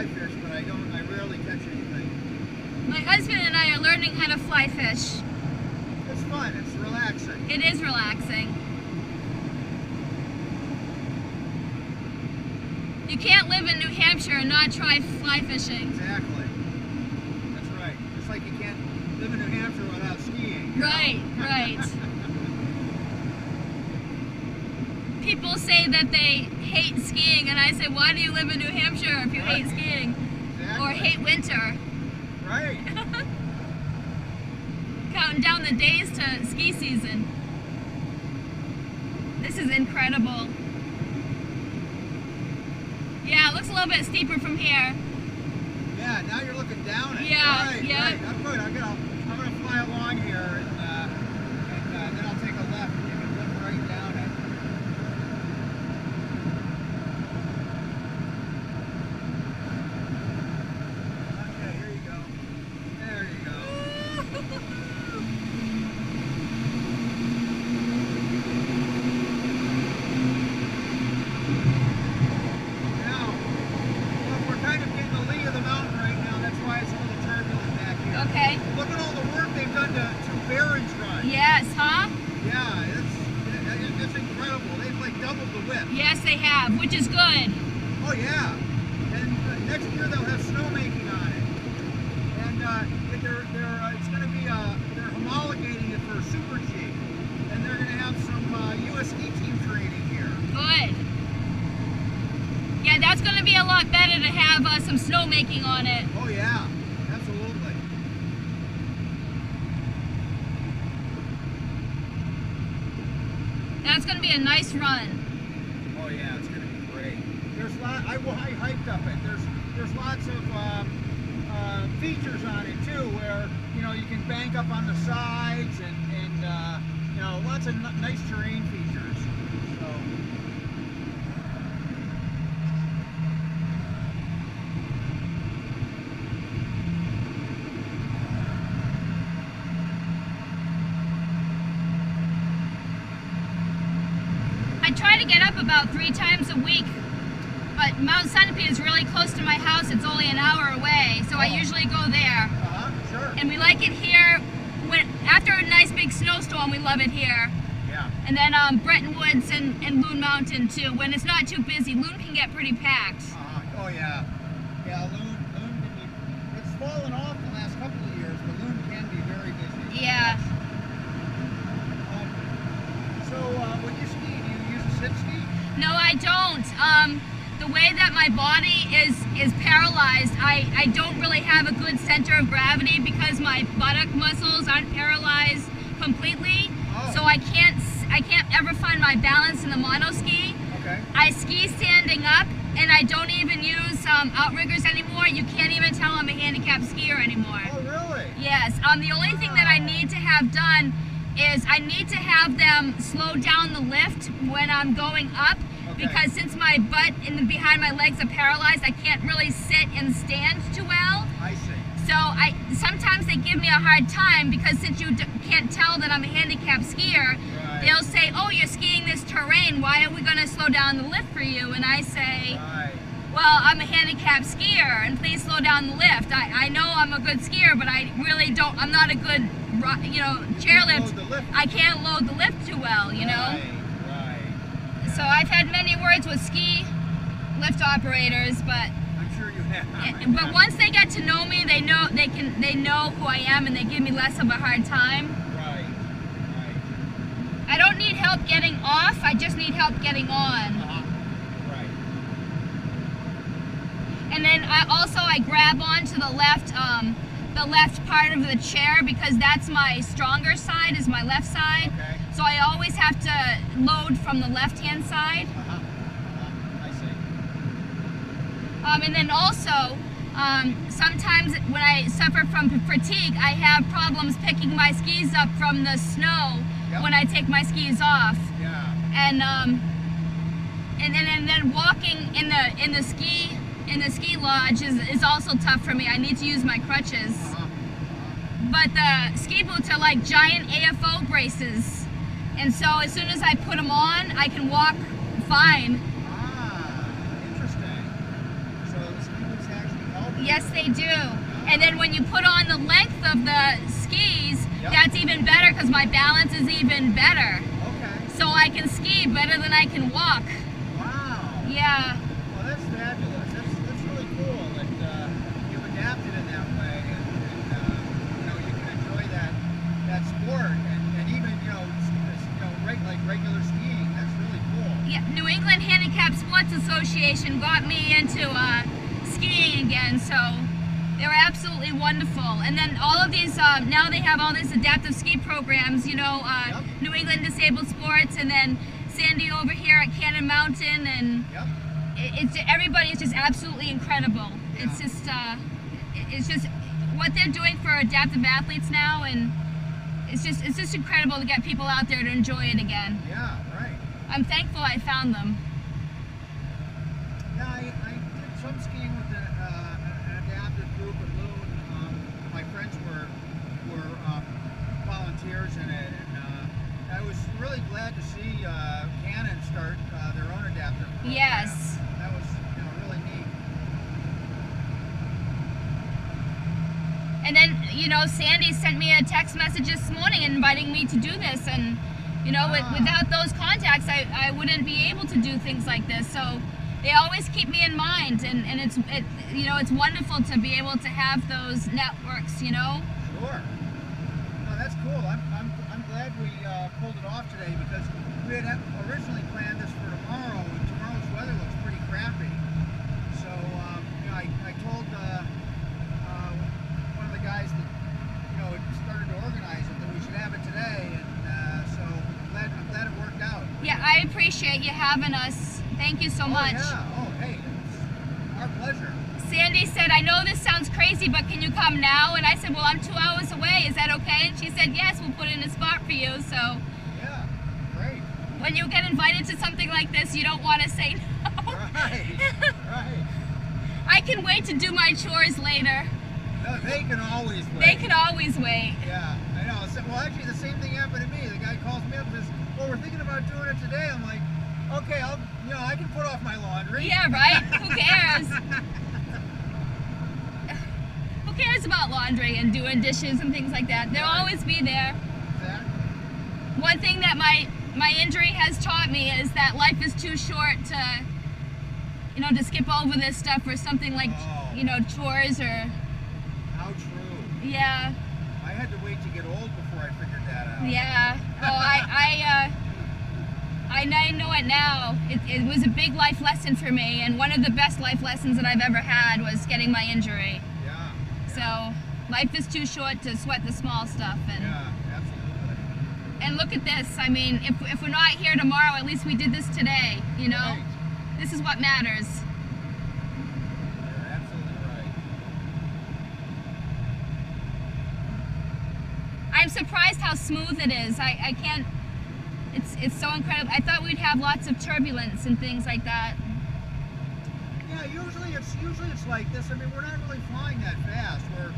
fish, but I rarely catch anything. My husband and I are learning how to fly fish. It's fun, it's relaxing. It is relaxing. You can't live in New Hampshire and not try fly fishing. Exactly. That's right. Just like you can't live in New Hampshire without skiing. Right, right. People say that they hate skiing, and I say, why do you live in New Hampshire if you hate skiing? Exactly. Or hate winter? Right. Counting down the days to ski season. This is incredible. Yeah, it looks a little bit steeper from here. Yeah, now you're looking down it. Yeah, right, yeah. Right. I'm good. I'm gonna fly along here, and then I'll take a left. You can look right down it. Okay, here you go. There you go. Now, look, we're kind of getting the lee of the mountain right now. That's why it's a little turbulent back here. Okay. Look at all the work they've done to Barron's Run. Yes, huh? Yeah, it's incredible. They've like doubled the width. Yes, they have, which is good. Oh yeah. And next year they'll have snowmaking on it. And it's going to be they're homologating it for Super G. And they're going to have some U.S. ski team training here. Good. Yeah, that's going to be a lot better to have some snowmaking on it. Oh yeah, absolutely. That's going to be a nice run. Oh yeah, it's going to be great. There's I hiked up it. There's lots of features on it too, where you can bank up on the sides and lots of nice terrain features. So. I try to get up about 3 times a week, but Mount Sunapee is really close to my house. It's only an hour away, so I usually go there. Sure. And we like it here. After a nice big snowstorm, we love it here. Yeah. And then Bretton Woods and Loon Mountain too. When it's not too busy, Loon can get pretty packed. Oh yeah. Yeah, Loon can be, it's fallen off the last couple of years, but Loon can be very busy. Yeah. So when you ski, do you use a sit ski? No, I don't. The way that my body is paralyzed, I don't really have a good center of gravity because my buttock muscles aren't paralyzed completely. Oh. So I can't ever find my balance in the monoski. Okay. I ski standing up, and I don't even use outriggers anymore. You can't even tell I'm a handicapped skier anymore. Oh really? Yes. The only thing that I need to have done is I need to have them slow down the lift when I'm going up. Okay. Because since my butt and behind my legs are paralyzed, I can't really sit and stand too well. I see. So sometimes they give me a hard time because since you can't tell that I'm a handicapped skier, Right. they'll say, oh, you're skiing this terrain, why are we going to slow down the lift for you? And I say, Right. well, I'm a handicapped skier and please slow down the lift. I know I'm a good skier, but I really don't, I'm not a good, chairlift. Load the lift. I can't load the lift too well, you know? Right. So I've had many words with ski lift operators, but I'm sure you have. but once they get to know me, they know who I am, and they give me less of a hard time. Right. I don't need help getting off. I just need help getting on. Right. And then I grab onto the left part of the chair because that's my stronger side, is my left side. Okay. So I always have to load from the left-hand side. I see. And then also, sometimes when I suffer from fatigue, I have problems picking my skis up from the snow when I take my skis off. Yeah. And then walking in the ski lodge is also tough for me. I need to use my crutches. But the ski boots are like giant AFO braces. And so as soon as I put them on, I can walk fine. Interesting. So the ski boots actually Yes, they do. And then when you put on the length of the skis, that's even better because my balance is even better. Okay. So I can ski better than I can walk. Wow. Yeah. Well, that's fabulous. That's really cool that you've adapted in that way, and you know, you can enjoy that sport, and even like regular skiing. That's really cool. Yeah. New England Handicap Sports Association got me into skiing again, so they were absolutely wonderful. And then all of these, now they have all these adaptive ski programs, you know, New England Disabled Sports, and then Sandy over here at Cannon Mountain, and everybody is just absolutely incredible. Yeah. It's just what they're doing for adaptive athletes now, and it's just incredible to get people out there to enjoy it again. Yeah, right. I'm thankful I found them. Yeah, I did some skiing with an adaptive group at Loon. My friends were volunteers in it, and I was really glad to see Canon start their own adaptive program. Yes. That was really neat. And then, you know, Sandy sent me a text message this morning inviting me to do this, and you know, without those contacts, I wouldn't be able to do things like this. So they always keep me in mind, and it's wonderful to be able to have those networks, you know. Sure. No, that's cool. I'm glad we pulled it off today, because we had originally planned this for tomorrow, and tomorrow's weather looks pretty crappy. So I told one of the guys that had started to organize it that we should have it today, and so I'm glad it worked out. Yeah, I appreciate you having us. Thank you so much. Yeah. Oh, hey, it's our pleasure. Sandy said, I know this sounds crazy, but can you come now? And I said, well, I'm 2 hours away. Is that okay? And she said, yes, we'll put in a spot for you. So yeah, great. When you get invited to something like this, you don't want to say no. Right, right. I can wait to do my chores later. No, they can always wait. They can always wait. Yeah, I know. Well, actually, the same thing happened to me. The guy calls me up and says, well, we're thinking about doing it today. I'm like, okay, I can put off my laundry. Yeah, right? Who cares? Who cares about laundry and doing dishes and things like that? They'll always be there. Exactly. One thing that my injury has taught me is that life is too short to skip over this stuff for something like, chores or... How true. Yeah. I had to wait to get old before I figured that out. Yeah. Oh, I know it now. It was a big life lesson for me, and one of the best life lessons that I've ever had was getting my injury. Yeah. So life is too short to sweat the small stuff. And yeah, absolutely. And look at this. I mean, if we're not here tomorrow, at least we did this today. You know, Right. This is what matters. You're absolutely right. I'm surprised how smooth it is. I can't. It's so incredible. I thought we'd have lots of turbulence and things like that. Yeah, usually it's like this. I mean, we're not really flying that fast. We're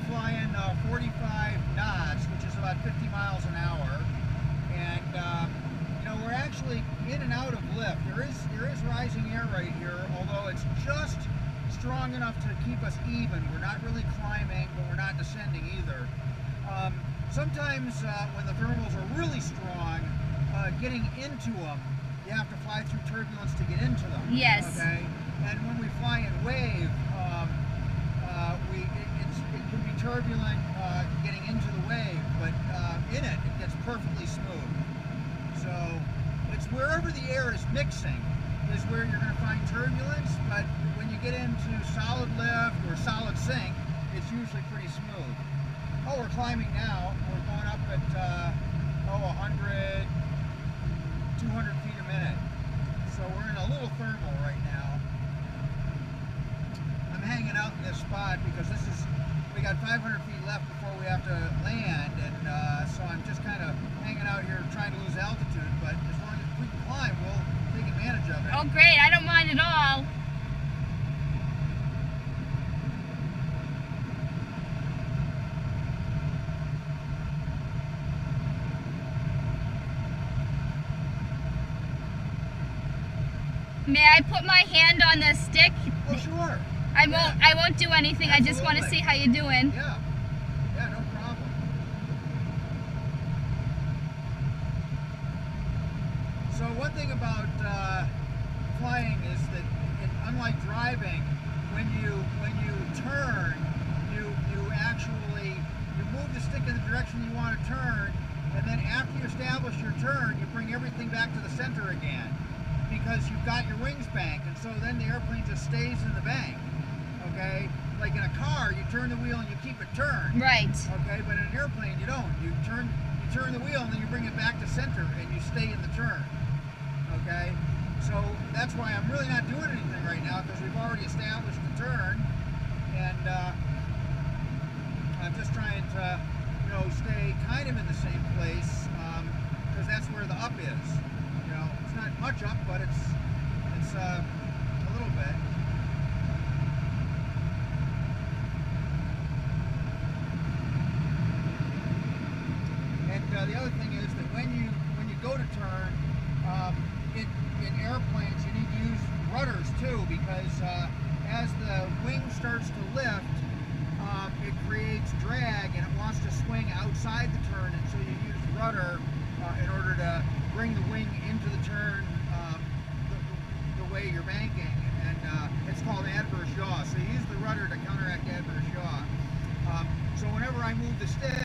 flying 45 knots, which is about 50 miles an hour, and we're actually in and out of lift. There is rising air right here, although it's just strong enough to keep us even. We're not really climbing, but we're not descending either. Sometimes when the thermals are really strong, getting into them, you have to fly through turbulence to get into them. Yes. Okay. And when we fly in wave, it can be turbulent getting into the wave, but in it gets perfectly smooth. So it's wherever the air is mixing is where you're going to find turbulence, but when you get into solid lift or solid sink, it's usually pretty smooth. Oh, we're climbing now. We're going up at 100, 200 feet a minute. So we're in a little thermal right now. I'm hanging out in this spot because we got 500 feet left before we have to land, and so I'm just kind of hanging out here trying to lose altitude, but as long as we can climb, we'll take advantage of it. Oh, great. I don't mind at all. May I put my hand on the stick? Oh, sure. I won't do anything. Absolutely. I just want to see how you're doing. Yeah. Yeah, no problem. So one thing about flying is that, unlike driving, when you turn, you actually move the stick in the direction you want to turn, and then after you establish your turn, you bring everything back to the center again, because you've got your wings banked, and so then the airplane just stays in the bank. Okay, like in a car, you turn the wheel and you keep it turned. Right. Okay, but in an airplane, you don't. You turn the wheel and then you bring it back to center, and you stay in the turn. Okay, so that's why I'm really not doing anything right now, because we've already established the turn, and I'm just trying to, stay kind of in the same place, because that's where the up is. It's not much up, but it's a little bit. And the other thing is that when you go to turn, in airplanes you need to use rudders too, because as the wing starts to lift, it creates drag and it wants to swing outside the turn, and so you use rudder in order to bring the wing into the turn the way you're banking, and it's called adverse yaw. So you use the rudder to counteract adverse yaw. So whenever I move the stick,